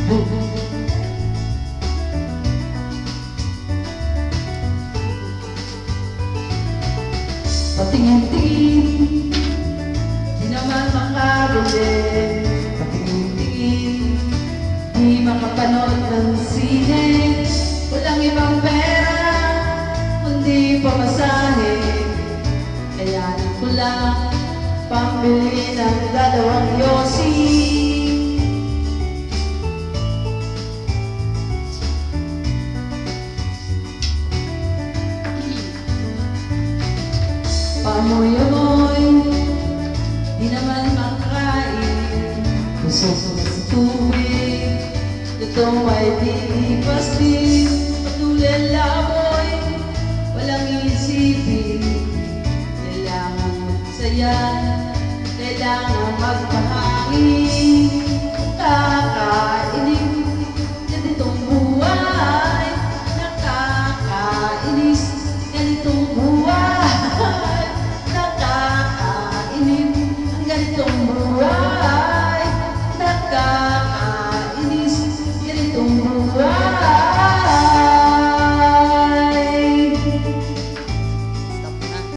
Patingin-tingin, di naman makabili. Patingin-tingin, di makapanood ng sine. Walang ibang pera, kundi pamasahe. Kaya ko lang pambili ng dalawang yosi. Pamoy-amoy, di naman makain. Gusto ko sa tubig, ito ay lilipas din. Patuloy lamoy, walang isipin. Kailangan magsaya, kailangan magpahangin. Kakainin, ganitong buhay. Nakakainis, ganitong buhay. Ganitong buhay, nakakainis, ganitong buhay.